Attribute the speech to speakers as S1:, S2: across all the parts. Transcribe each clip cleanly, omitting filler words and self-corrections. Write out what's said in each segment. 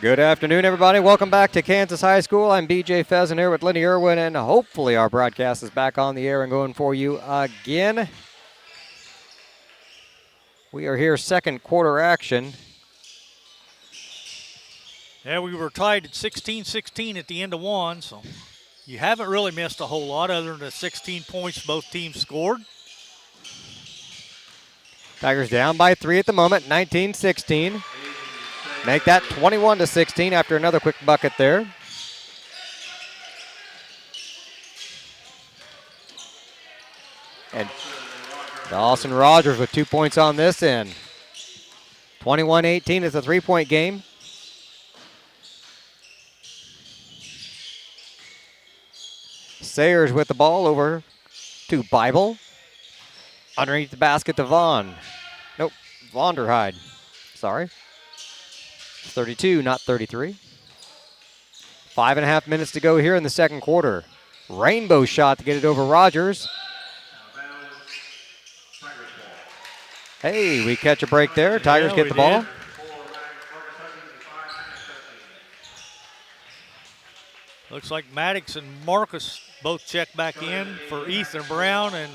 S1: Good afternoon, everybody. Welcome back to Kansas High School. I'm BJ Pheasant here with Lenny Irwin, and hopefully our broadcast is back on the air and going for you again. We are here, second quarter action.
S2: Yeah, we were tied at 16-16 at the end of one, so you haven't really missed a whole lot other than the 16 points both teams scored.
S1: Tigers down by 3 at the moment, 19-16. Make that 21-16 after another quick bucket there. And Dawson Rogers with 2 points on this end. 21-18 is a three-point game. Sayers with the ball over to Bible. Underneath the basket to Vaughn. Nope, Vonderheide. Sorry. 32, not 33. 5.5 minutes to go here in the second quarter. Rainbow shot to get it over Rogers. Hey, we catch a break there. Tigers get the ball.
S2: Looks like Maddox and Marcus both check back in for Ethan Brown and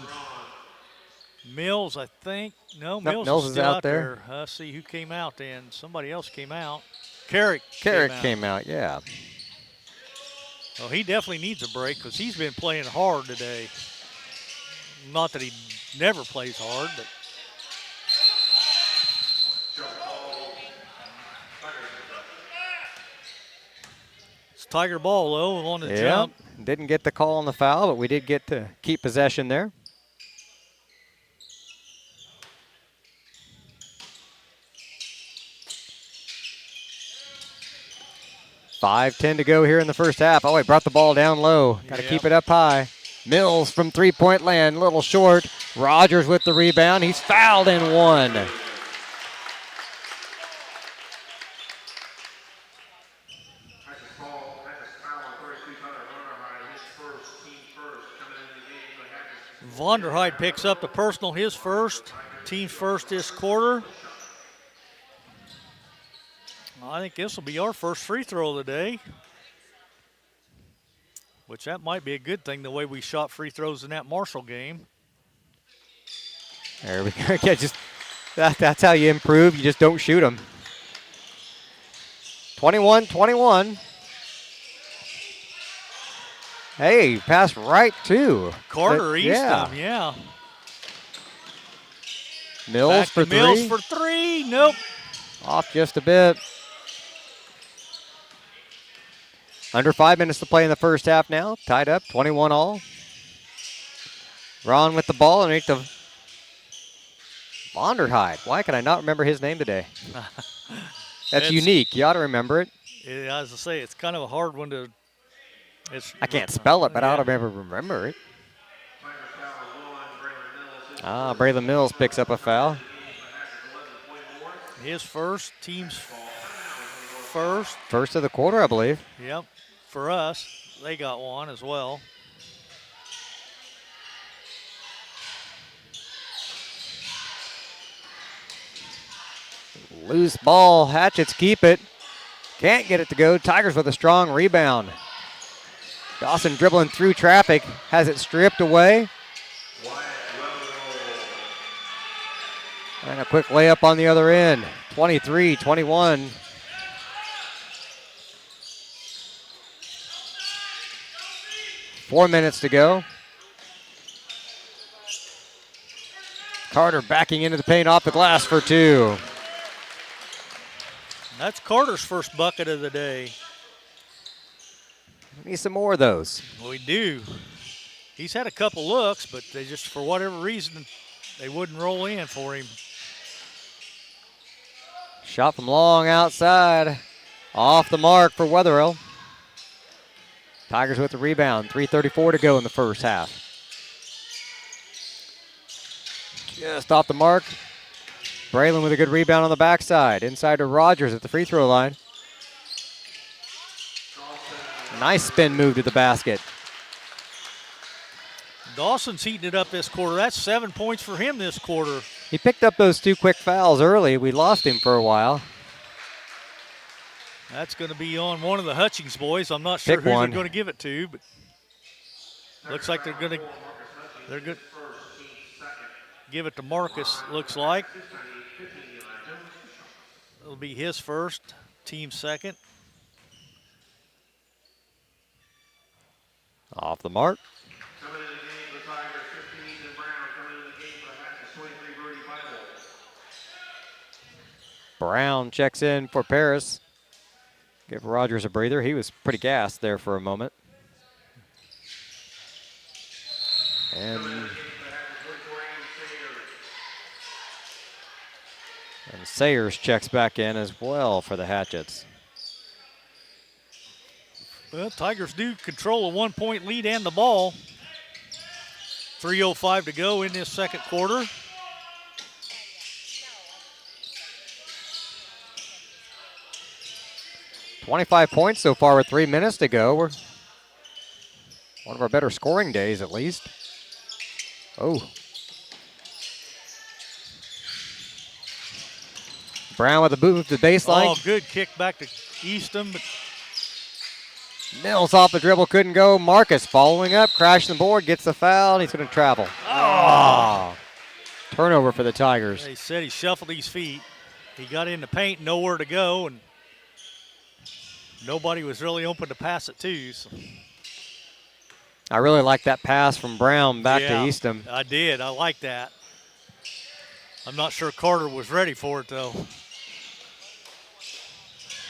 S2: Mills, I think. No, Mills is still out there. Let's see who came out then. Somebody else came out. Carrick
S1: came out, yeah.
S2: Well, he definitely needs a break because he's been playing hard today. Not that he never plays hard, but. It's Tiger ball, though, on the jump.
S1: Didn't get the call on the foul, but we did get to keep possession there. $5:10 to go here in the first half. Oh, he brought the ball down low. Got to keep it up high. Mills from three-point land, a little short. Rogers with the rebound. He's fouled in one.
S2: Vonderheide picks up the personal, his first, team's first this quarter. I think this will be our first free throw of the day, which that might be a good thing the way we shot free throws in that Marshall game.
S1: There we go. Yeah, that's how you improve. You just don't shoot them. 21-21. Hey, pass right to
S2: Carter Eastham, yeah.
S1: Mills for three.
S2: Mills for three. Nope.
S1: Off just a bit. Under 5 minutes to play in the first half now. Tied up, 21 all. Ron with the ball underneath the Vonderheide. Why can I not remember his name today? That's unique. You ought to remember it.
S2: As I say, it's kind of a hard one to.
S1: I can't spell it, but I ought to remember it. Braylon Mills picks up a foul.
S2: His first, team's first.
S1: First of the quarter, I believe.
S2: Yep. For us, they got one as well.
S1: Loose ball. Hatchets keep it. Can't get it to go. Tigers with a strong rebound. Dawson dribbling through traffic. Has it stripped away. And a quick layup on the other end. 23-21. Four minutes to go. Carter backing into the paint off the glass for two.
S2: That's Carter's first bucket of the day.
S1: We need some more of those.
S2: We do. He's had a couple looks, but they just, for whatever reason, they wouldn't roll in for him.
S1: Shot from long outside. Off the mark for Wetherill. Tigers with the rebound. 3:34 to go in the first half. Just off the mark. Braylon with a good rebound on the backside. Inside to Rogers at the free throw line. Nice spin move to the basket.
S2: Dawson's heating it up this quarter. That's 7 points for him this quarter.
S1: He picked up those two quick fouls early. We lost him for a while.
S2: That's going to be on one of the Hutchings boys. I'm not sure who they're going to give it to, but looks like they're going to give it to Marcus, looks like. It'll be his first, team second.
S1: Off the mark. Brown checks in for Paris. Give Rogers a breather. He was pretty gassed there for a moment. And Sayers checks back in as well for the Hatchets.
S2: Well, Tigers do control a 1-point lead and the ball. 3:05 to go in this second quarter.
S1: $25 points so far with 3 minutes to go. We're one of our better scoring days, at least. Oh. Brown with a boot to the baseline.
S2: Oh, good kick back to Eastham.
S1: Mills off the dribble, couldn't go. Marcus following up, crashing the board, gets the foul, and he's going to travel. Oh. Turnover for the Tigers.
S2: They said he shuffled his feet. He got in the paint, nowhere to go, and nobody was really open to pass it to. So.
S1: I really like that pass from Brown back to Eastham.
S2: I did. I like that. I'm not sure Carter was ready for it, though.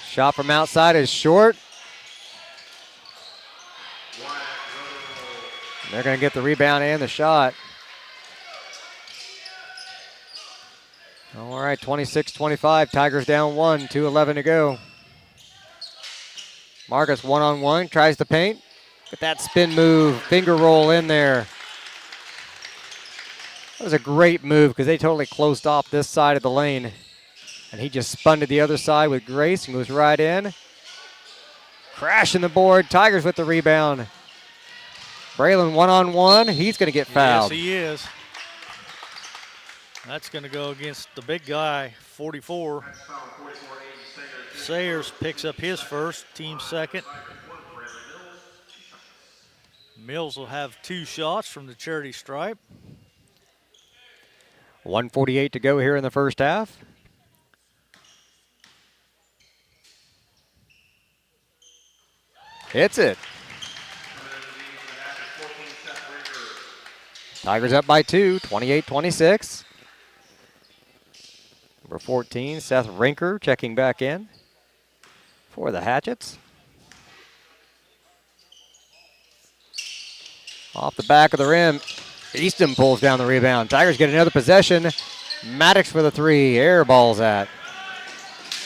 S1: Shot from outside is short. They're going to get the rebound and the shot. All right, 26-25. Tigers down 1, 2:11 to go. Marcus one-on-one, tries to paint. Get that spin move, finger roll in there. That was a great move because they totally closed off this side of the lane. And he just spun to the other side with grace, moves right in. Crashing the board, Tigers with the rebound. Braylon one-on-one, he's going to get fouled.
S2: Yes, he is. That's going to go against the big guy, 44. Sayers picks up his first, team second. Mills will have 2 shots from the charity stripe.
S1: 1:48 to go here in the first half. Hits it. Tigers up by 2, 28-26. Number 14, Seth Rinker checking back in for the Hatchets. Off the back of the rim, Eastham pulls down the rebound. Tigers get another possession. Maddox for the 3, air balls at.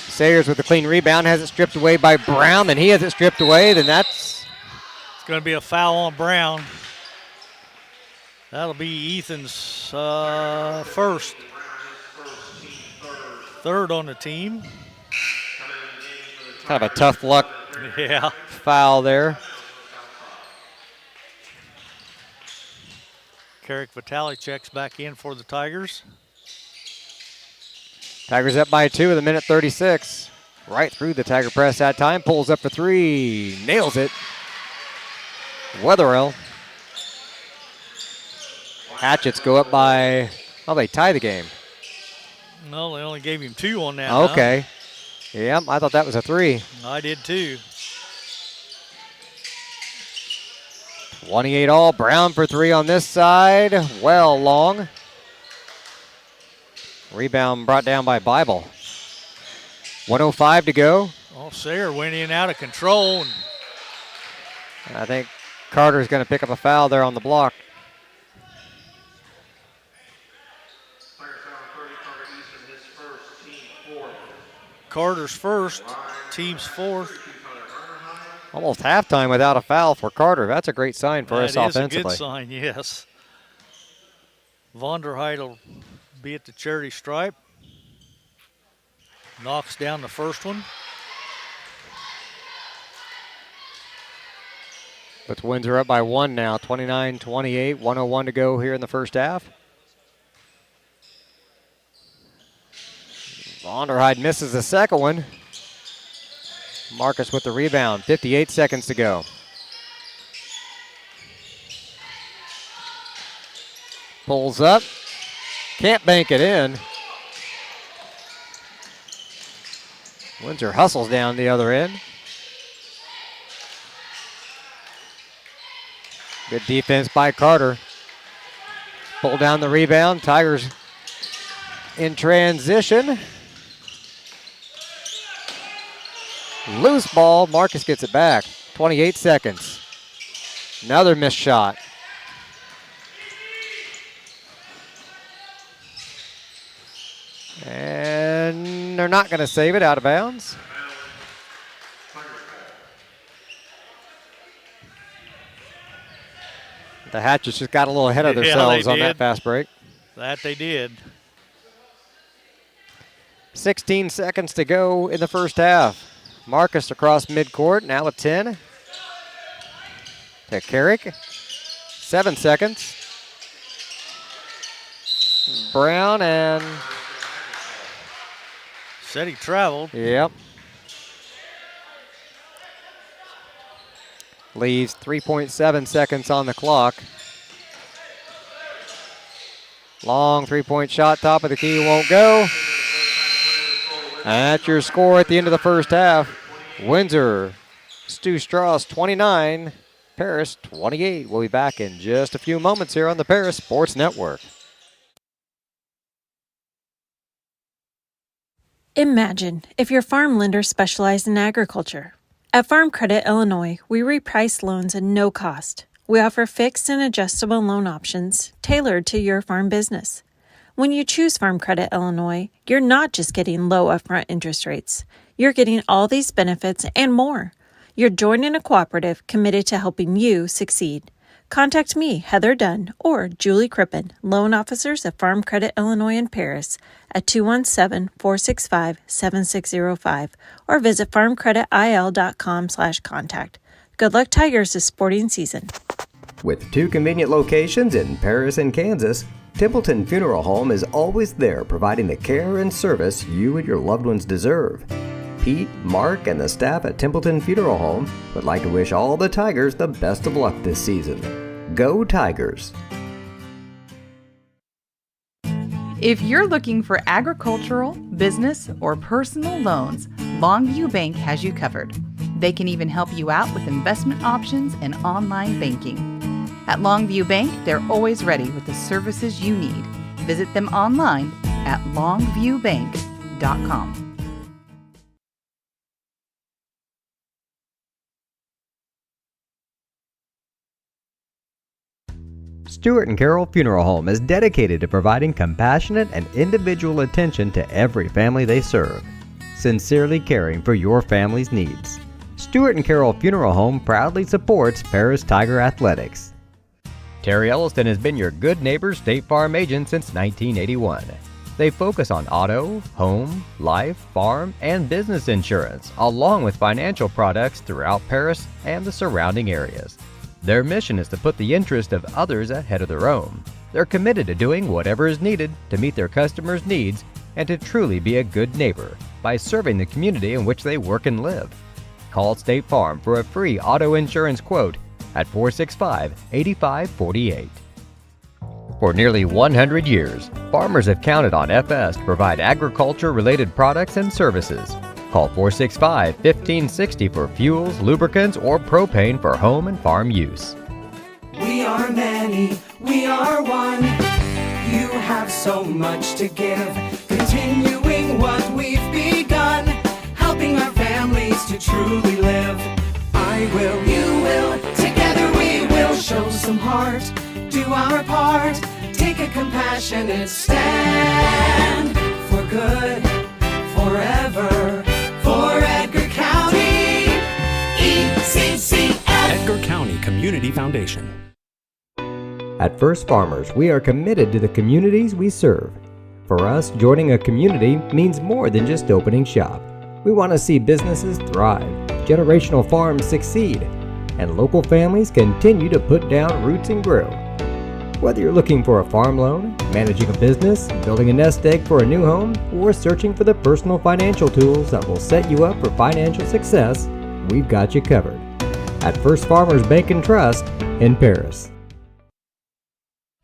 S1: Sayers with the clean rebound, has it stripped away by Brown, then he has it stripped away, then that's...
S2: It's going to be a foul on Brown. That'll be Ethan's first. Third on the team.
S1: Kind of a tough luck foul there.
S2: Carrick Vitale checks back in for the Tigers.
S1: Tigers up by 2 with 1:36. Right through the Tiger press that time. Pulls up for 3. Nails it. Wetherell. Hatchets go up by, they tie the game.
S2: No, they only gave him 2 on that.
S1: Okay. Huh? Yeah, I thought that was a 3.
S2: I did too.
S1: 28 all. Brown for 3 on this side. Well long. Rebound brought down by Bible. 1:05 to go.
S2: Oh, Sayer went in out of control.
S1: And I think Carter's going to pick up a foul there on the block.
S2: Carter's first, team's fourth.
S1: Almost halftime without a foul for Carter. That's a great sign for us offensively.
S2: That is a good sign, yes. Vonderheit will be at the charity stripe. Knocks down the first one.
S1: But the Winds are up by 1 now, 29-28, 1:01 to go here in the first half. Vonderheid misses the second one. Marcus with the rebound, 58 seconds to go. Pulls up, can't bank it in. Windsor hustles down the other end. Good defense by Carter. Pull down the rebound. Tigers in transition. Loose ball. Marcus gets it back. 28 seconds. Another missed shot. And they're not going to save it, out of bounds. The Hatchets just got a little ahead of themselves on that fast break.
S2: That they did.
S1: 16 seconds to go in the first half. Marcus across midcourt, now with 10. To Carrick. 7 seconds. Brown and...
S2: Said he traveled.
S1: Yep. Leaves 3.7 seconds on the clock. Long three-point shot, top of the key, won't go. That's your score at the end of the first half. Windsor, Stu Strauss 29, Paris 28. We'll be back in just a few moments here on the Paris Sports Network.
S3: Imagine if your farm lender specialized in agriculture. At Farm Credit Illinois, we reprice loans at no cost. We offer fixed and adjustable loan options tailored to your farm business. When you choose Farm Credit Illinois, you're not just getting low upfront interest rates. You're getting all these benefits and more. You're joining a cooperative committed to helping you succeed. Contact me, Heather Dunn, or Julie Crippen, loan officers at Farm Credit Illinois in Paris at 217-465-7605 or visit farmcreditil.com/contact. Good luck, Tigers, this sporting season.
S4: With 2 convenient locations in Paris and Kansas, Templeton Funeral Home is always there providing the care and service you and your loved ones deserve. Pete, Mark, and the staff at Templeton Funeral Home would like to wish all the Tigers the best of luck this season. Go Tigers!
S5: If you're looking for agricultural, business, or personal loans, Longview Bank has you covered. They can even help you out with investment options and online banking. At Longview Bank, they're always ready with the services you need. Visit them online at longviewbank.com.
S4: Stuart and Carroll Funeral Home is dedicated to providing compassionate and individual attention to every family they serve, sincerely caring for your family's needs. Stuart and Carroll Funeral Home proudly supports Paris Tiger Athletics. Terry Elliston has been your good neighbor State Farm agent since 1981. They focus on auto, home, life, farm, and business insurance, along with financial products throughout Paris and the surrounding areas. Their mission is to put the interest of others ahead of their own. They're committed to doing whatever is needed to meet their customers' needs and to truly be a good neighbor by serving the community in which they work and live. Call State Farm for a free auto insurance quote at 465-8548. For nearly 100 years, farmers have counted on FS to provide agriculture-related products and services. Call 465-1560 for fuels, lubricants, or propane for home and farm use.
S6: We are many, we are one. You have so much to give, continuing what we've begun, helping our families to truly live. I will, you will, together we will show some heart, do our part, take a compassionate stand for good, forever. For Edgar County, ECCF.
S7: Edgar County Community Foundation.
S4: At First Farmers, we are committed to the communities we serve. For us, joining a community means more than just opening shop. We want to see businesses thrive, generational farms succeed, and local families continue to put down roots and grow. Whether you're looking for a farm loan, managing a business, building a nest egg for a new home, or searching for the personal financial tools that will set you up for financial success, we've got you covered. At First Farmers Bank and Trust in Paris.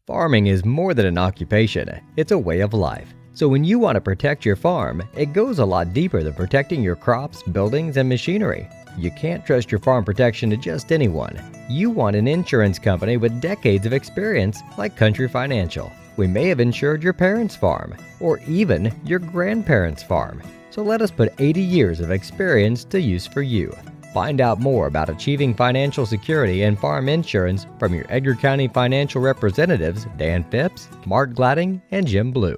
S4: Farming is more than an occupation, it's a way of life. So when you want to protect your farm, it goes a lot deeper than protecting your crops, buildings, and machinery. You can't trust your farm protection to just anyone. You want an insurance company with decades of experience like Country Financial. We may have insured your parents' farm, or even your grandparents' farm. So let us put 80 years of experience to use for you. Find out more about achieving financial security and farm insurance from your Edgar County financial representatives, Dan Phipps, Mark Gladding, and Jim Blue.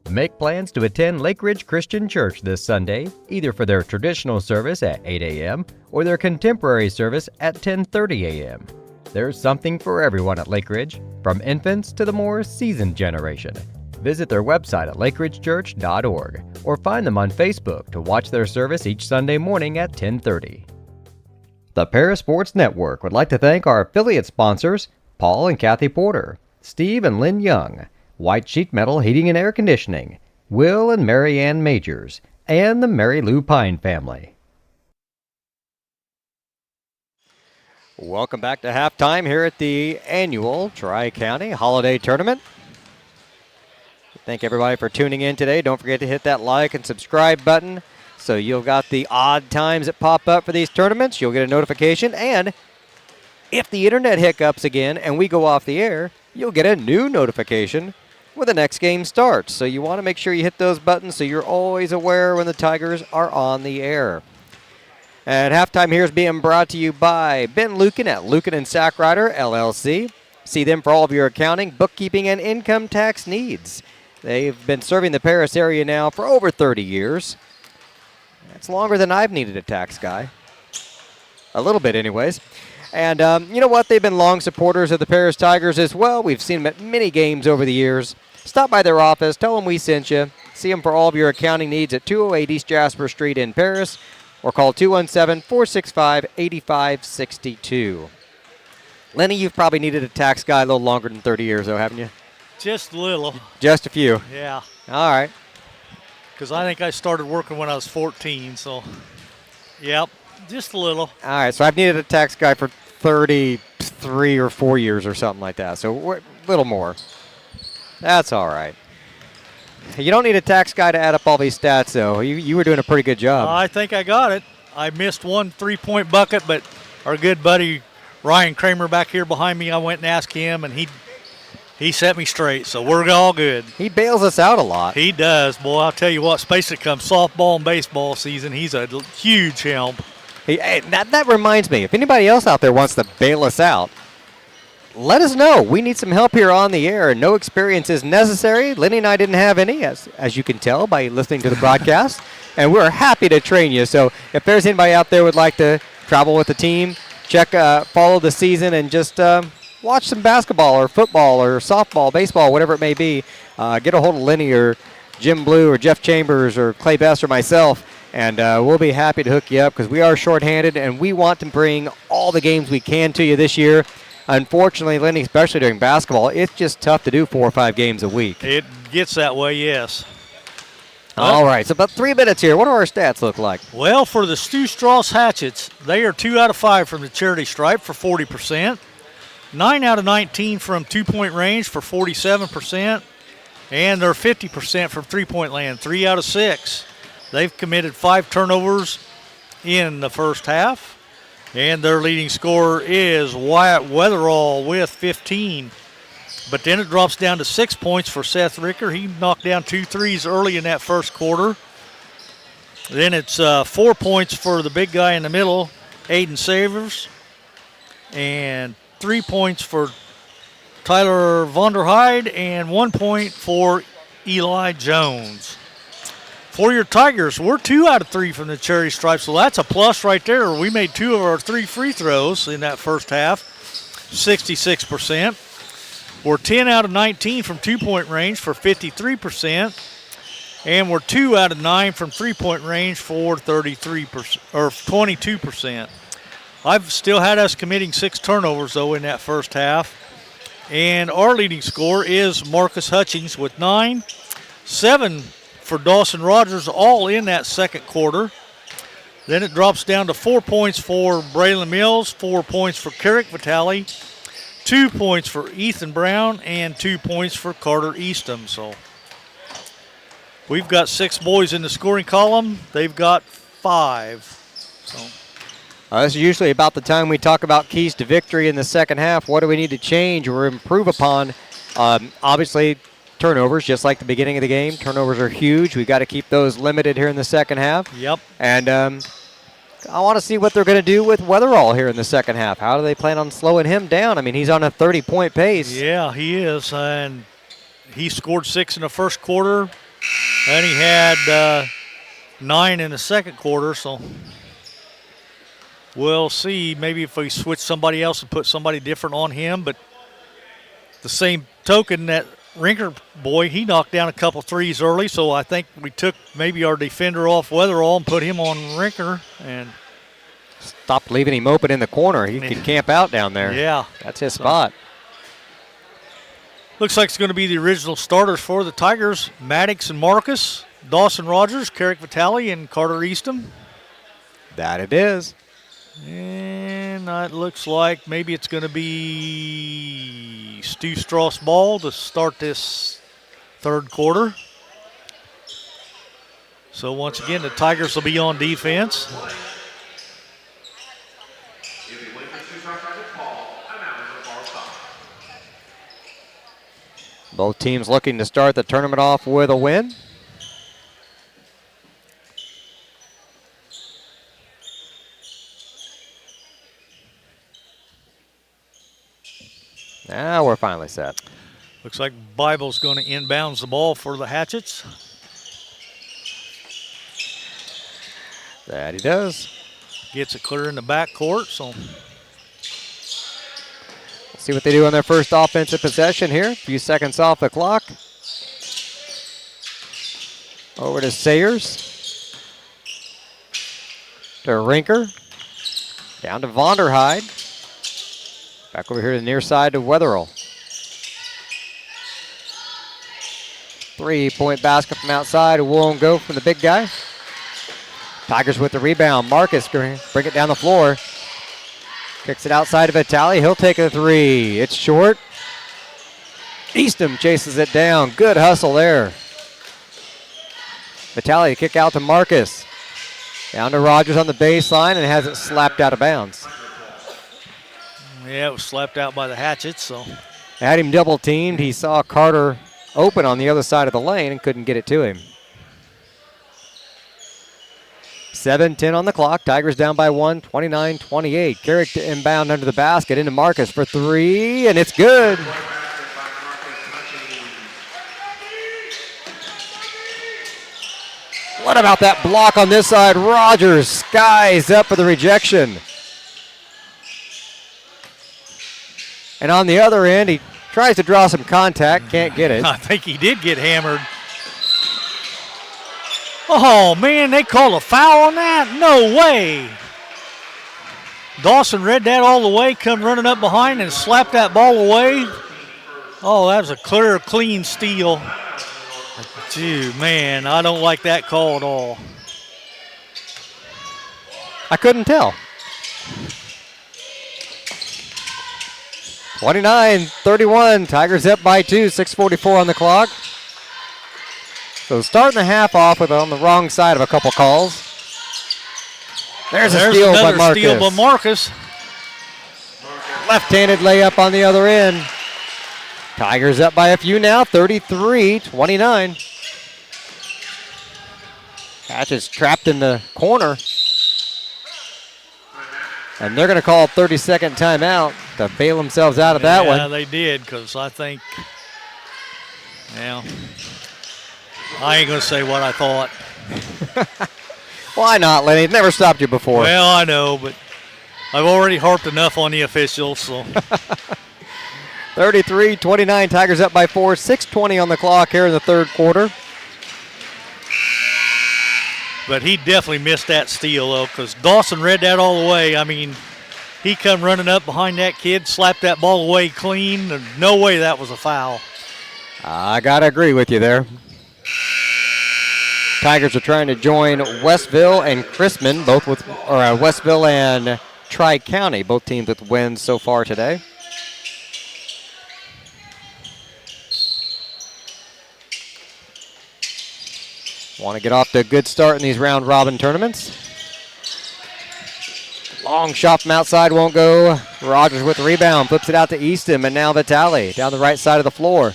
S4: Make plans to attend Lake Ridge Christian Church this Sunday, either for their traditional service at 8 a.m. or their contemporary service at 10:30 a.m. There's something for everyone at Lake Ridge, from infants to the more seasoned generation. Visit their website at lakeridgechurch.org or find them on Facebook to watch their service each Sunday morning at 10:30. The Paris Sports Network would like to thank our affiliate sponsors, Paul and Kathy Porter, Steve and Lynn Young, White Sheet Metal Heating and Air Conditioning, Will and Mary Ann Majors, and the Mary Lou Pine family.
S1: Welcome back to halftime here at the annual Tri-County Holiday Tournament. Thank everybody for tuning in today. Don't forget to hit that like and subscribe button so you'll got the odd times that pop up for these tournaments. You'll get a notification, and if the internet hiccups again and we go off the air, you'll get a new notification when the next game starts. So you want to make sure you hit those buttons so you're always aware when the Tigers are on the air. And halftime here is being brought to you by Ben Lucan at Lucan and Sackrider, LLC. See them for all of your accounting, bookkeeping, and income tax needs. They've been serving the Paris area now for over 30 years. That's longer than I've needed a tax guy. A little bit anyways. And you know what? They've been long supporters of the Paris Tigers as well. We've seen them at many games over the years. Stop by their office. Tell them we sent you. See them for all of your accounting needs at 208 East Jasper Street in Paris, or call 217-465-8562. Lenny, you've probably needed a tax guy a little longer than 30 years, though, haven't you?
S2: Just a little.
S1: Just a few.
S2: Yeah.
S1: All right.
S2: Because I think I started working when I was 14, so, yep, just a little.
S1: All right, so I've needed a tax guy for 33 or 4 years or something like that, so a little more. That's all right. You don't need a tax guy to add up all these stats, though. You were doing a pretty good job.
S2: I think I got it. I missed one 3-point bucket, but our good buddy Ryan Kramer back here behind me, I went and asked him, and he set me straight, so we're all good.
S1: He bails us out a lot.
S2: He does. Boy, I'll tell you what, especially come softball and baseball season, he's a huge help.
S1: Hey, that reminds me, if anybody else out there wants to bail us out, let us know. We need some help here on the air. No experience is necessary. Lenny and I didn't have any, as you can tell by listening to the broadcast, and we're happy to train you. So if there's anybody out there who would like to travel with the team, follow the season, and just watch some basketball or football or softball, baseball, whatever it may be, get a hold of Lenny or Jim Blue or Jeff Chambers or Clay Best or myself, and we'll be happy to hook you up because we are shorthanded and we want to bring all the games we can to you this year. Unfortunately, Lenny, especially during basketball, it's just tough to do 4 or 5 games a week.
S2: It gets that way, yes.
S1: All right, so about 3 minutes here. What do our stats look like?
S2: Well, for the Stu Strauss Hatchets, they are 2 out of 5 from the charity stripe for 40%, 9 out of 19 from 2-point range for 47%, and they're 50% from 3-point land, 3 out of 6. They've committed 5 turnovers in the first half. And their leading scorer is Wyatt Weatherall with 15. But then it drops down to 6 points for Seth Ricker. He knocked down 2 threes early in that first quarter. Then it's 4 points for the big guy in the middle, Aiden Savers. And 3 points for Tyler Vonderheide and 1 point for Eli Jones. For your Tigers, we're 2 out of 3 from the charity stripe, so that's a plus right there. We made 2 of our 3 free throws in that first half, 66%. We're 10 out of 19 from 2-point range for 53%, and we're 2 out of 9 from 3-point range for 33% or 22%. I've still had us committing 6 turnovers, though, in that first half. And our leading scorer is Marcus Hutchings with 9. 7 for Dawson Rogers, all in that second quarter. Then it drops down to 4 points for Braylon Mills, 4 points for Carrick Vitale, 2 points for Ethan Brown, and 2 points for Carter Eastham. So we've got 6 boys in the scoring column. They've got 5. So
S1: this is usually about the time we talk about keys to victory in the second half. What do we need to change or improve upon? Obviously, turnovers, just like the beginning of the game. Turnovers are huge. We've got to keep those limited here in the second half.
S2: Yep.
S1: And I want to see what they're going to do with Weatherall here in the second half. How do they plan on slowing him down? I mean, he's on a 30-point pace.
S2: Yeah, he is. And he scored 6 in the first quarter. And he had 9 in the second quarter. So we'll see maybe if we switch somebody else and put somebody different on him. But the same token, that Rinker boy, he knocked down a couple threes early, so I think we took maybe our defender off Weatherall and put him on Rinker and
S1: stopped leaving him open in the corner. He could camp out down there.
S2: Yeah.
S1: That's his spot.
S2: Looks like it's going to be the original starters for the Tigers, Maddox and Marcus, Dawson Rogers, Carrick Vitale, and Carter Eastham.
S1: That it is.
S2: And it looks like maybe it's going to be Stu Strauss ball to start this third quarter. So once again, the Tigers will be on defense.
S1: Both teams looking to start the tournament off with a win. Now we're finally set.
S2: Looks like Bible's going to inbounds the ball for the Hatchets.
S1: That he does.
S2: Gets it clear in the backcourt, so
S1: see what they do on their first offensive possession here. A few seconds off the clock. Over to Sayers. To Rinker. Down to Vonderhyde. Back over here to the near side to Weatherall. 3-point basket from outside. It won't go from the big guy. Tigers with the rebound. Marcus bring it down the floor. Kicks it outside of Vitale. He'll take a 3. It's short. Eastham chases it down. Good hustle there. Vitale kick out to Marcus. Down to Rogers on the baseline and has it slapped out of bounds.
S2: Yeah, it was slapped out by the Hatchets. So
S1: had him double teamed. He saw Carter open on the other side of the lane and couldn't get it to him. 7:10 on the clock. Tigers down by 1, 29-28. Carrick to inbound under the basket into Marcus for 3, and it's good. What about that block on this side? Rogers skies up for the rejection. And on the other end, he tries to draw some contact, can't get it.
S2: I think he did get hammered. Oh, man, they called a foul on that? No way. Dawson read that all the way, come running up behind and slapped that ball away. Oh, that was a clear, clean steal. Dude, man, I don't like that call at all.
S1: I couldn't tell. 29-31, Tigers up by 2, 6:44 on the clock. So starting the half off with on the wrong side of a couple calls. There's a steal by Marcus.
S2: Steal by Marcus.
S1: Left-handed layup on the other end. Tigers up by a few now, 33-29. Hatchet's trapped in the corner. And they're going to call a 30-second timeout to bail themselves out of that one.
S2: Yeah, they did, because I think, I ain't going to say what I thought.
S1: Why not, Lenny? It's never stopped you before.
S2: Well, I know, but I've already harped enough on the officials, so.
S1: 33-29, Tigers up by 4, 6:20 on the clock here in the third quarter.
S2: But he definitely missed that steal, though, because Dawson read that all the way. I mean, he come running up behind that kid, slapped that ball away clean. There's no way that was a foul.
S1: I got to agree with you there. Tigers are trying to join Westville and Chrisman, both with, or Westville and Tri-County, both teams with wins so far today. Want to get off to a good start in these round robin tournaments. Long shot from outside won't go. Rogers with the rebound, flips it out to Easton, and now Vitale down the right side of the floor.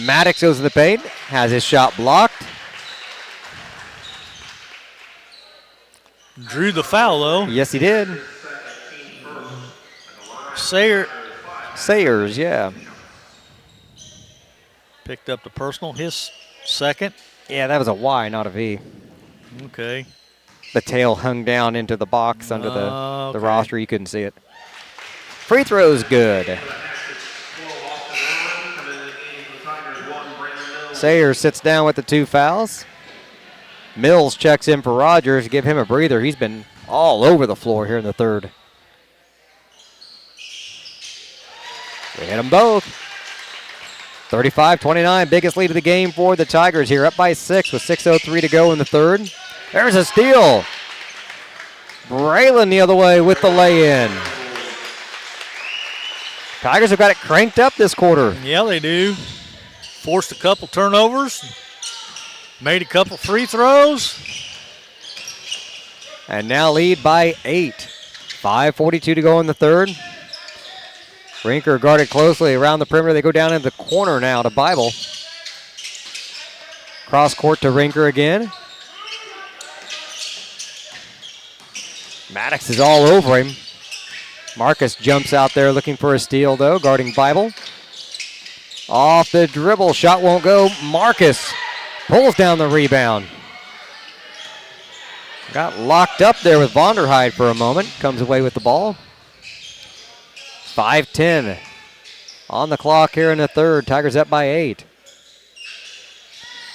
S1: Maddox goes in the paint, has his shot blocked.
S2: Drew the foul, though.
S1: Yes, he did. Sayers, yeah.
S2: Picked up the personal, his second.
S1: Yeah, that was a Y, not a V.
S2: Okay.
S1: The tail hung down into the box under the roster. You couldn't see it. Free throw's good. Sayers sits down with the 2 fouls. Mills checks in for Rogers to give him a breather. He's been all over the floor here in the third. They hit them both. 35-29, biggest lead of the game for the Tigers here, up by 6 with 6:03 to go in the third. There's a steal. Braylon the other way with the lay-in. Tigers have got it cranked up this quarter.
S2: Yeah, they do. Forced a couple turnovers. Made a couple free throws.
S1: And now lead by 8. 5:42 to go in the third. Rinker guarded closely around the perimeter. They go down in the corner now to Bible. Cross court to Rinker again. Maddox is all over him. Marcus jumps out there looking for a steal, though, guarding Bible. Off the dribble, shot won't go. Marcus pulls down the rebound. Got locked up there with Vonderheide for a moment. Comes away with the ball. 5:10 on the clock here in the third. Tigers up by 8.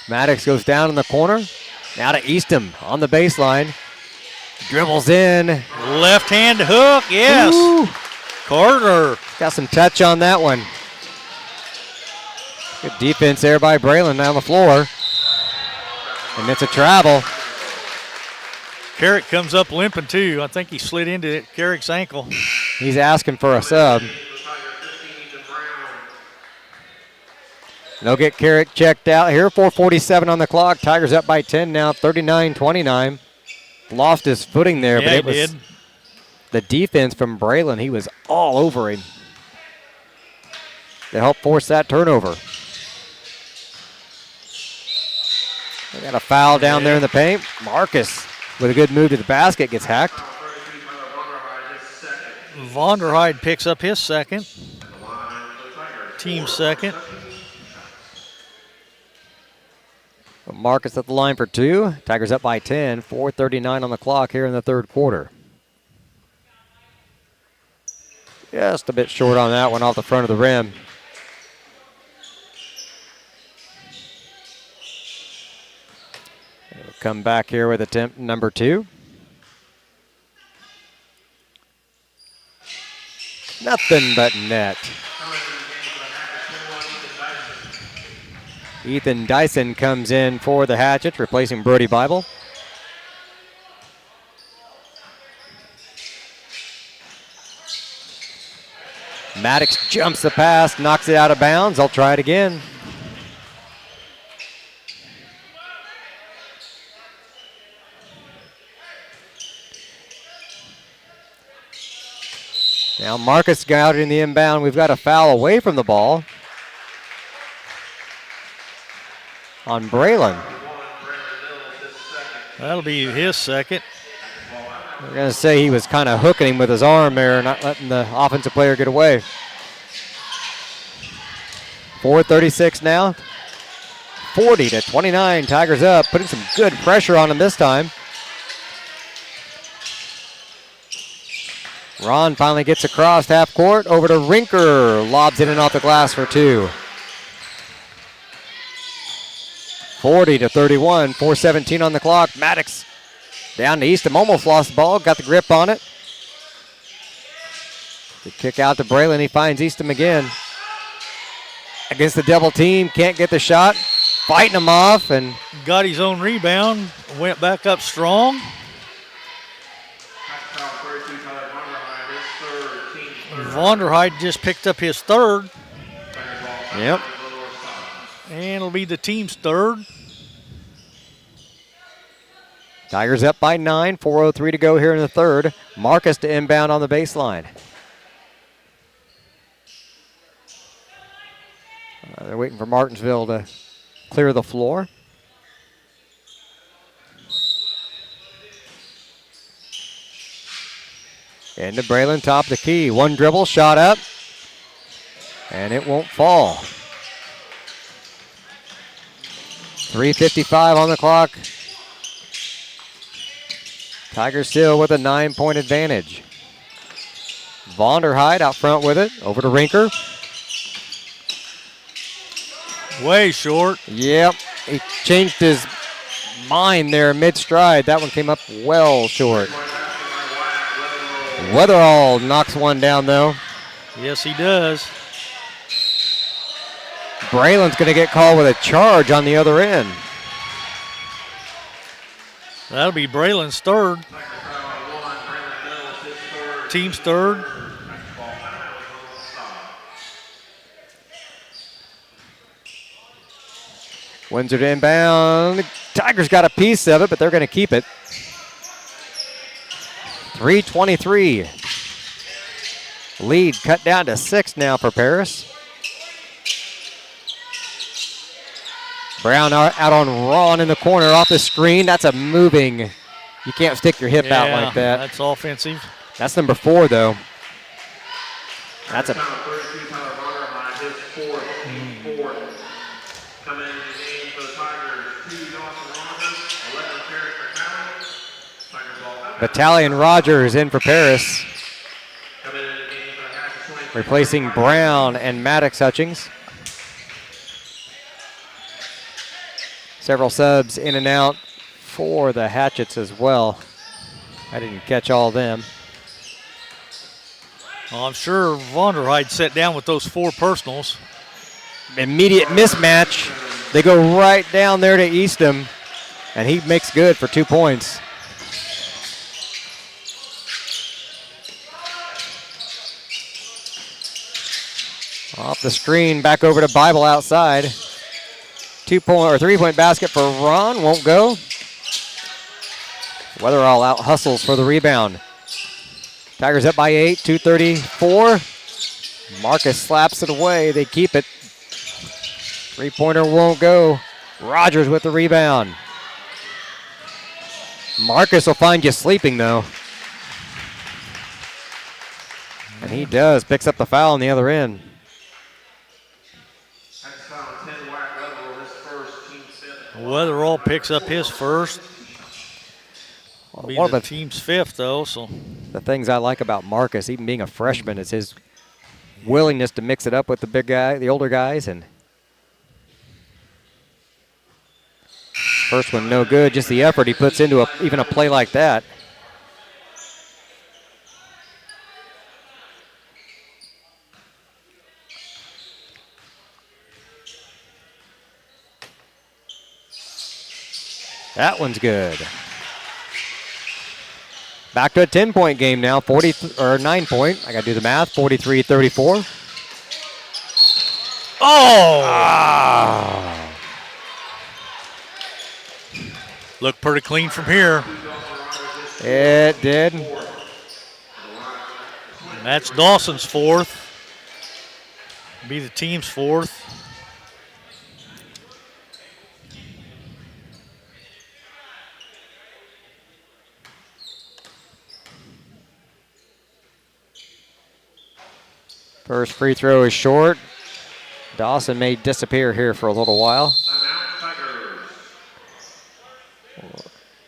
S1: Maddox goes down in the corner. Now to Eastham on the baseline. Dribbles in.
S2: Left hand hook, yes.
S1: Ooh.
S2: Carter.
S1: Got some touch on that one. Good defense there by Braylon down the floor. And it's a travel.
S2: Carrick comes up limping too. I think he slid into Carrick's ankle.
S1: He's asking for a sub. They'll get Carrick checked out here. 4:47 on the clock. Tigers up by 10 now, 39-29. Lost his footing there,
S2: yeah,
S1: but it was
S2: did.
S1: the defense from Braylon. He was all over him to help force that turnover. They got a foul down there in the paint. Marcus with a good move to the basket gets hacked.
S2: Vonderheide picks up his second. Team second.
S1: Marcus at the line for 2. Tigers up by 10. 4:39 on the clock here in the third quarter. Just a bit short on that one off the front of the rim. They'll come back here with attempt number 2. Nothing but net. Ethan Dyson comes in for the Hatchets, replacing Brody Bible. Maddox jumps the pass, knocks it out of bounds. I'll try it again. Now Marcus got out in the inbound. We've got a foul away from the ball on Braylon.
S2: That'll be his second.
S1: We're going to say he was kind of hooking him with his arm there, not letting the offensive player get away. 4:36 now. 40-29, Tigers up, putting some good pressure on him this time. Ron finally gets across half court, over to Rinker, lobs it in off the glass for 2. 40-31, 4:17 on the clock. Maddox Down to Eastham, almost lost the ball, got the grip on it. The kick out to Braylon, he finds Eastham again. Against the double team, can't get the shot. Fighting him off and
S2: got his own rebound, went back up strong. Vonderheid just picked up his third.
S1: Yep.
S2: And it'll be the team's third.
S1: Tigers up by 9, 4:03 to go here in the third. Marcus to inbound on the baseline. They're waiting for Martinsville to clear the floor. Into Braylon, top of the key. One dribble, shot up. And it won't fall. 3:55 on the clock. Tigers still with a 9-point advantage. Vonderheid out front with it. Over to Rinker.
S2: Way short.
S1: Yep. He changed his mind there mid-stride. That one came up well short. Weatherall knocks one down, though.
S2: Yes, he does.
S1: Braylon's going to get called with a charge on the other end.
S2: That'll be Braylon's third. Team's third.
S1: Windsor to inbound. Tigers got a piece of it, but they're going to keep it. 3:23. Lead cut down to 6 now for Paris. Brown out on Ron in the corner off the screen. That's a moving. You can't stick your hip out like that.
S2: That's offensive.
S1: That's number 4, though. That's a. Battalion Rogers in for Paris. Replacing Brown and Maddox Hutchings. Several subs in and out for the Hatchets as well. I didn't catch all of them.
S2: Well, I'm sure Vonderheid sat down with those 4 personals.
S1: Immediate mismatch. They go right down there to Eastham, and he makes good for 2 points. Off the screen, back over to Bible outside. 2-point or 3-point basket for Ron, won't go. Weatherall out hustles for the rebound. Tigers up by 8, 2:34. Marcus slaps it away, they keep it. 3-pointer won't go. Rogers with the rebound. Marcus will find you sleeping though. And he does, picks up the foul on the other end.
S2: Weatherall picks up his first. Be
S1: One of
S2: the team's 5th, though. So
S1: the things I like about Marcus, even being a freshman, is his willingness to mix it up with the big guy, the older guys. And first one, no good. Just the effort he puts into even a play like that. That one's good. Back to a 10-point game now, 9-point. I got to do the math, 43-34.
S2: Oh!
S1: Ah.
S2: Looked pretty clean from here.
S1: It did.
S2: That's Dawson's 4th. Be the team's 4th.
S1: First free throw is short. Dawson may disappear here for a little while.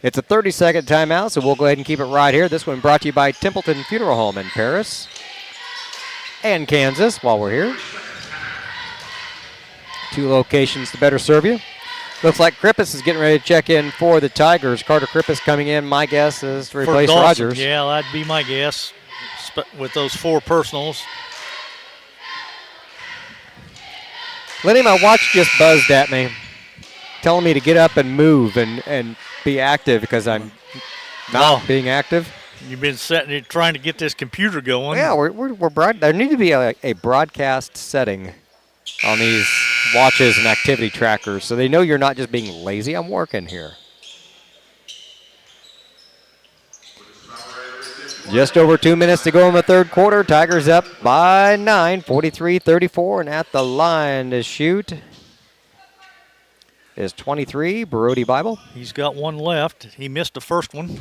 S1: It's a 30-second timeout, so we'll go ahead and keep it right here. This one brought to you by Templeton Funeral Home in Paris and Kansas while we're here. 2 locations to better serve you. Looks like Krippus is getting ready to check in for the Tigers. Carter Krippus coming in, my guess, is to replace Rogers.
S2: Yeah, that'd be my guess with those 4 personals.
S1: Lenny, my watch just buzzed at me, telling me to get up and move and be active because I'm not being active.
S2: You've been trying to get this computer going.
S1: Yeah, we're broad. There need to be a broadcast setting on these watches and activity trackers so they know you're not just being lazy. I'm working here. Just over 2 minutes to go in the third quarter. Tigers up by 9, 43-34, and at the line to shoot is 23, Brody Bible.
S2: He's got one left. He missed the first one.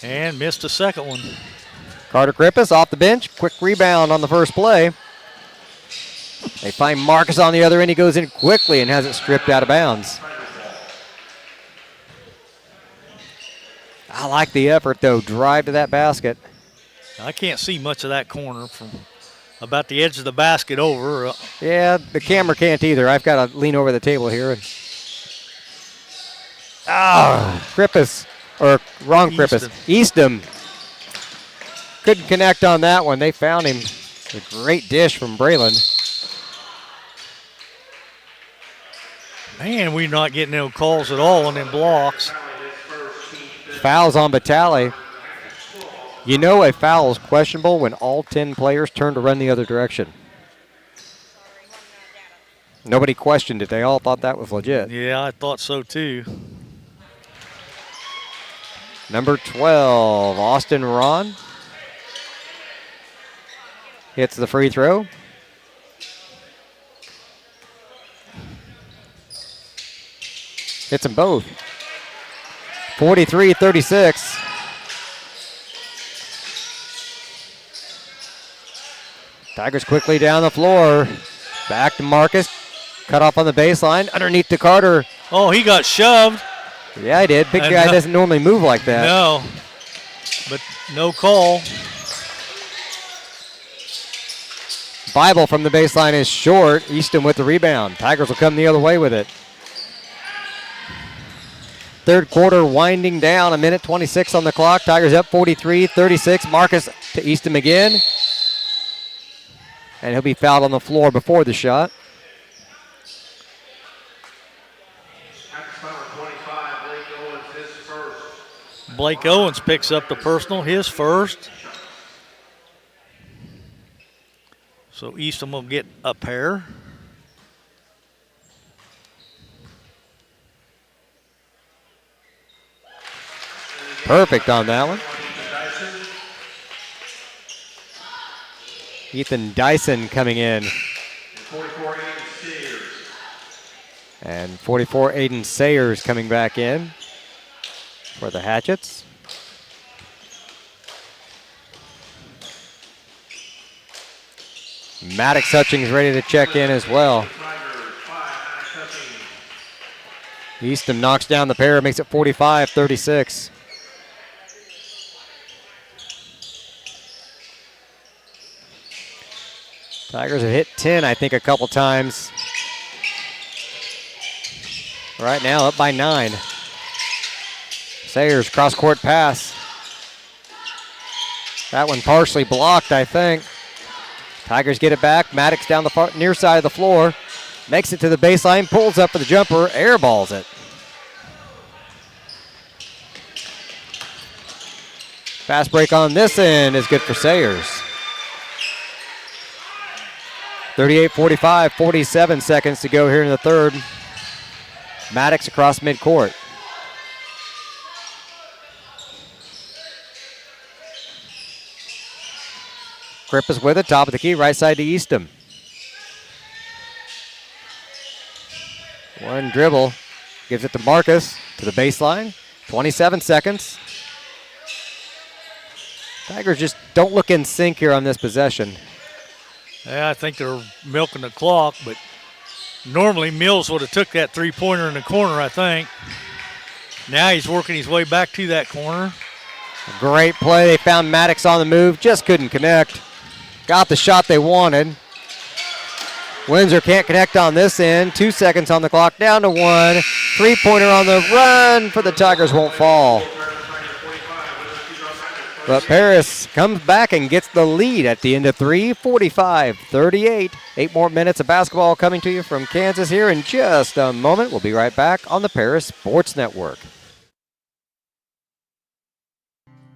S2: And missed the second one.
S1: Carter Krippus off the bench. Quick rebound on the first play. They find Marcus on the other end. He goes in quickly and has it stripped out of bounds. I like the effort, though. Drive to that basket.
S2: I can't see much of that corner from about the edge of the basket over.
S1: Yeah, the camera can't either. I've got to lean over the table here. Krippus. Or wrong Krippus. Eastham. Couldn't connect on that one. They found him. A great dish from Braylon.
S2: Man, we're not getting no calls at all on them blocks.
S1: Fouls on Batali. You know a foul is questionable when all 10 players turn to run the other direction. Nobody questioned it. They all thought that was legit.
S2: Yeah, I thought so too.
S1: Number 12, Austin Ron. Hits the free throw. Hits them both. 43-36. Tigers quickly down the floor. Back to Marcus. Cut off on the baseline. Underneath to Carter.
S2: Oh, he got shoved.
S1: Yeah, I did. Big guy doesn't normally move like that.
S2: No, but no call.
S1: Bible from the baseline is short. Easton with the rebound. Tigers will come the other way with it. Third quarter winding down. 1:26 on the clock. Tigers up 43-36. Marcus to Easton again. And he'll be fouled on the floor before the shot.
S2: Blake Owens picks up the personal, his first. So Easton will get a pair.
S1: Perfect on that one. Ethan Dyson coming in. And 44, Aiden Sayers coming back in for the Hatchets. Maddox Hutchings ready to check in as well. Easton knocks down the pair, makes it 45-36. Tigers have hit 10, I think, a couple times. Right now, up by 9. Sayers, cross-court pass. That one partially blocked, I think. Tigers get it back. Maddox down the near side of the floor. Makes it to the baseline, pulls up for the jumper, airballs it. Fast break on this end is good for Sayers. 38-45, 47 seconds to go here in the third. Maddox across midcourt. Krippus with it, top of the key, right side to Eastham. One dribble, gives it to Marcus, to the baseline. 27 seconds. Tigers just don't look in sync here on this possession.
S2: Yeah, I think they're milking the clock, but normally Mills would have took that three-pointer in the corner, I think. Now he's working his way back to that corner.
S1: Great play. They found Maddox on the move, just couldn't connect. Got the shot they wanted. Windsor can't connect on this end. 2 seconds on the clock, down to 1. Three-pointer on the run for the Tigers won't fall. But Paris comes back and gets the lead at the end of 3, 45-38. 8 more minutes of basketball coming to you from Kansas here in just a moment. We'll be right back on the Paris Sports Network.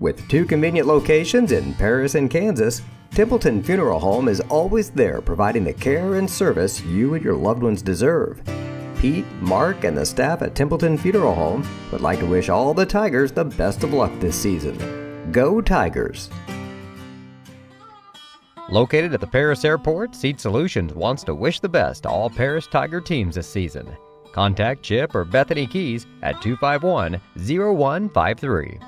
S4: With 2 convenient locations in Paris and Kansas, Templeton Funeral Home is always there providing the care and service you and your loved ones deserve. Pete, Mark, and the staff at Templeton Funeral Home would like to wish all the Tigers the best of luck this season. Go Tigers! Located at the Paris Airport, Seat Solutions wants to wish the best to all Paris Tiger teams this season. Contact Chip or Bethany Keys at 251-0153.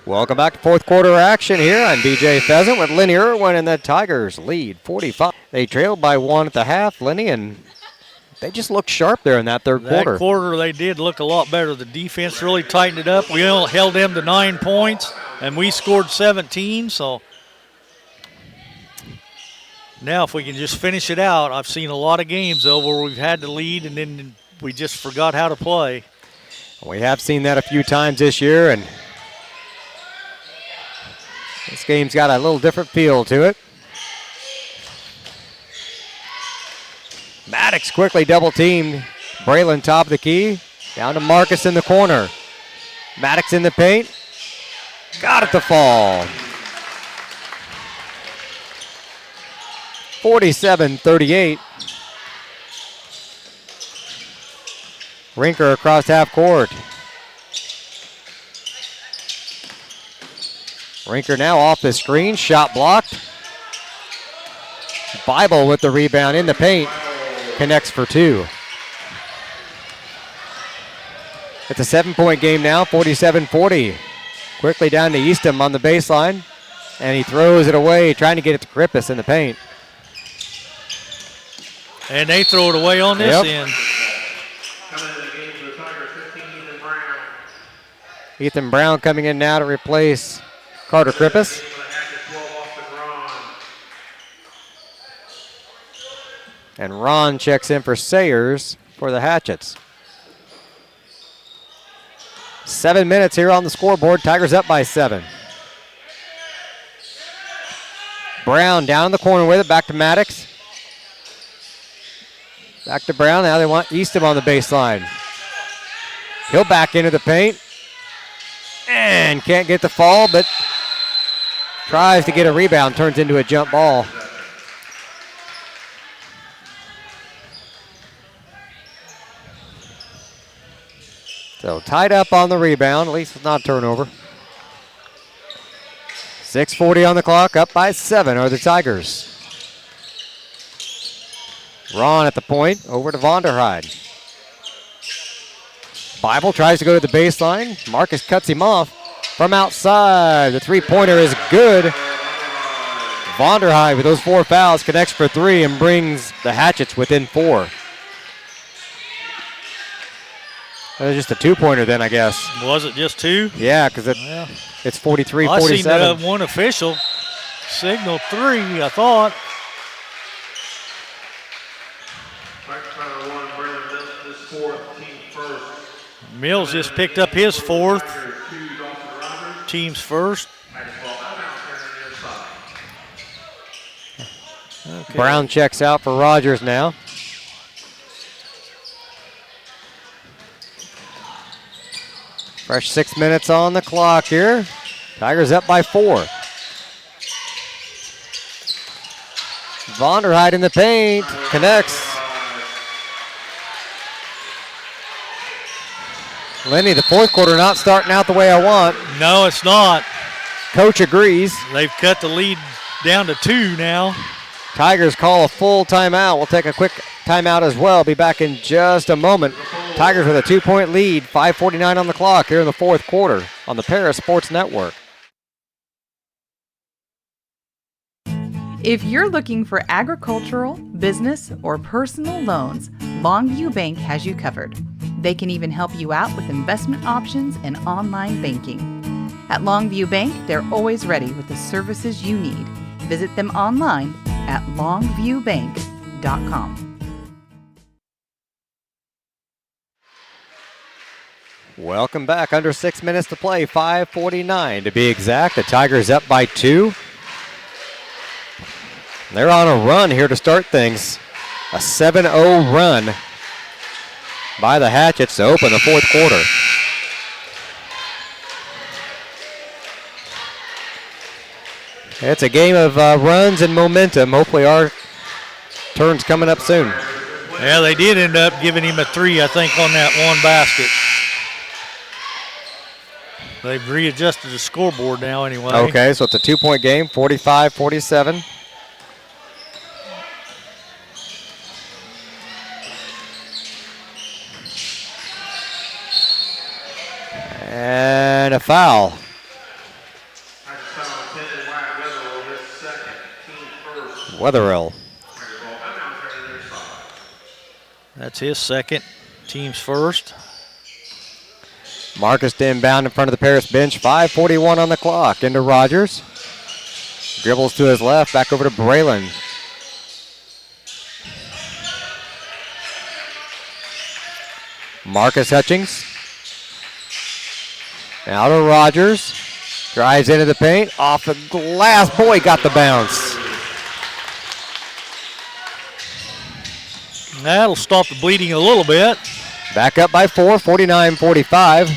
S1: Welcome back to fourth quarter action here. I'm BJ Pheasant with Lenny Irwin, and the Tigers lead 45. They trailed by 1 at the half, Lenny, and they just looked sharp there in that third quarter.
S2: That quarter, they did look a lot better. The defense really tightened it up. We only held them to 9 points, and we scored 17. So now if we can just finish it out, I've seen a lot of games, though, where we've had the lead, and then we just forgot how to play.
S1: We have seen that a few times this year, and this game's got a little different feel to it. Maddox quickly double-teamed. Braylon top of the key. Down to Marcus in the corner. Maddox in the paint. Got it to fall. 47-38. Rinker across half court. Rinker now off the screen. Shot blocked. Bible with the rebound in the paint. Connects for 2. It's a 7-point game now, 47-40. Quickly down to Eastham on the baseline. And he throws it away, trying to get it to Krippus in the paint.
S2: And they throw it away on this end.
S1: Ethan Brown coming in now to replace Carter Krippus. And Ron checks in for Sayers for the Hatchets. 7 minutes here on the scoreboard. Tigers up by 7. Brown down in the corner with it. Back to Maddox. Back to Brown. Now they want Eastham on the baseline. He'll back into the paint. And can't get the fall, but tries to get a rebound. Turns into a jump ball. So tied up on the rebound. At least it's not a turnover. 6:40 on the clock. Up by 7 are the Tigers. Ron at the point. Over to Vonderheide. Bible tries to go to the baseline. Marcus cuts him off from outside. The three-pointer is good. Vonderheide with those 4 fouls connects for 3 and brings the Hatchets within 4. That was just a 2-pointer then, I guess.
S2: Was it just 2?
S1: Yeah, because it's 43-47.
S2: I seen that one official signal 3, I thought. Mills just picked up his 4th. Team's first. Okay.
S1: Brown checks out for Rogers now. Fresh 6 minutes on the clock here. Tigers up by 4. Vonderheide in the paint. Connects. Lenny, the fourth quarter not starting out the way I want.
S2: No, it's not.
S1: Coach agrees.
S2: They've cut the lead down to 2 now.
S1: Tigers call a full timeout. We'll take a quick timeout as well. Be back in just a moment. Tigers with a 2-point lead. 5:49 on the clock here in the fourth quarter on the Paris Sports Network.
S5: If you're looking for agricultural, business, or personal loans, Longview Bank has you covered. They can even help you out with investment options and online banking. At Longview Bank, they're always ready with the services you need. Visit them online at longviewbank.com.
S1: Welcome back. Under 6 minutes to play, 5:49 to be exact. The Tigers up by 2. They're on a run here to start things. A 7-0 run by the Hatchets to open the fourth quarter. It's a game of runs and momentum. Hopefully our turn's coming up soon.
S2: Yeah, they did end up giving him a 3, I think, on that one basket. They've readjusted the scoreboard now anyway.
S1: Okay, so it's a 2-point game, 45-47. And a foul. Wetherill.
S2: That's his second, team's first.
S1: Marcus to inbound in front of the Paris bench. 5:41 on the clock. Into Rogers. Dribbles to his left. Back over to Braylon. Marcus Hutchings. Now to Rogers. Drives into the paint. Off the glass. Boy, got the bounce.
S2: That'll stop the bleeding a little bit.
S1: Back up by 4, 49-45.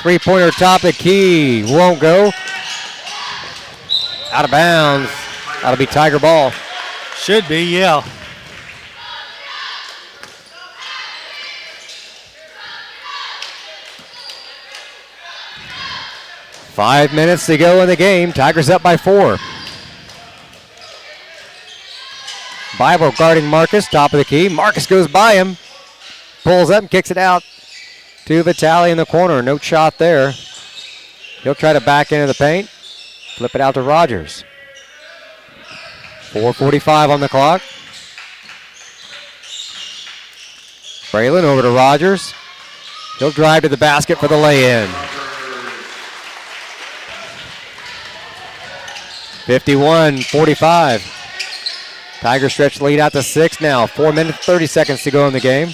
S1: Three-pointer top of the key. Won't go. Out of bounds. That'll be Tiger ball.
S2: Should be, yeah.
S1: Five minutes to go in the game. Tigers up by 4. Bible guarding Marcus, top of the key. Marcus goes by him. Pulls up and kicks it out to Vitale in the corner. No shot there. He'll try to back into the paint. Flip it out to Rogers. 4:45 on the clock. Braylon over to Rogers. He'll drive to the basket for the lay-in. 51-45. Tigers stretch lead out to 6 now. 4 minutes, 30 seconds to go in the game.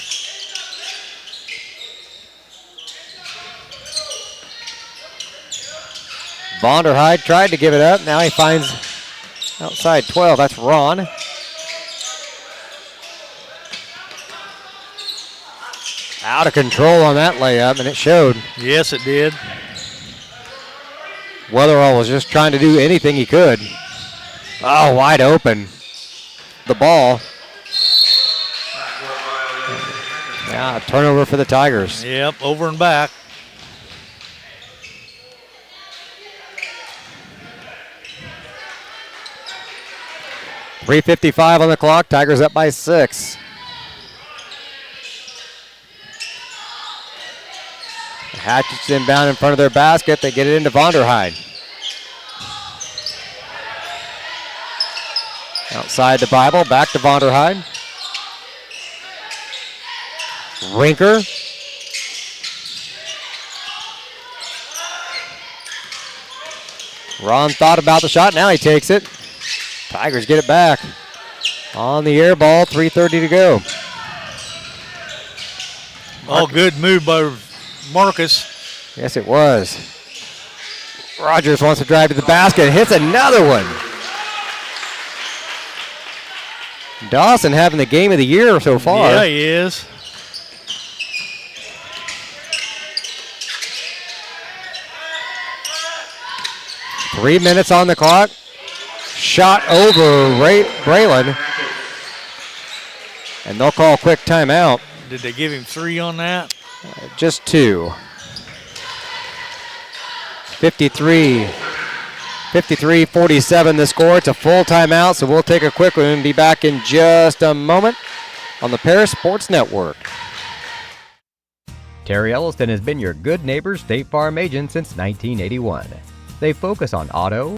S1: Vonderheide tried to give it up. Now he finds outside 12. That's Ron. Out of control on that layup, and it showed.
S2: Yes, it did.
S1: Wetherall was just trying to do anything he could. Oh, wide open. The ball. Yeah, turnover for the Tigers.
S2: Yep, over and back.
S1: .355 on the clock. Tigers up by 6. The Hatchets inbound in front of their basket. They get it into Vonderheide. Outside the Bible, back to Vonderheide. Rinker. Ron thought about the shot, now he takes it. Tigers get it back. On the air ball, 3:30 to go.
S2: Oh, good move by Marcus.
S1: Yes, it was. Rogers wants to drive to the basket, hits another one. Dawson having the game of the year so far.
S2: Yeah, he is.
S1: Three minutes on the clock. Shot over Braylon. And they'll call a quick timeout.
S2: Did they give him 3 on that?
S1: Just 2. 53-47 the score. It's a full timeout, so we'll take a quick one and be back in just a moment on the Paris Sports Network.
S4: Terry Elliston has been your good neighbor State Farm agent since 1981. They focus on auto,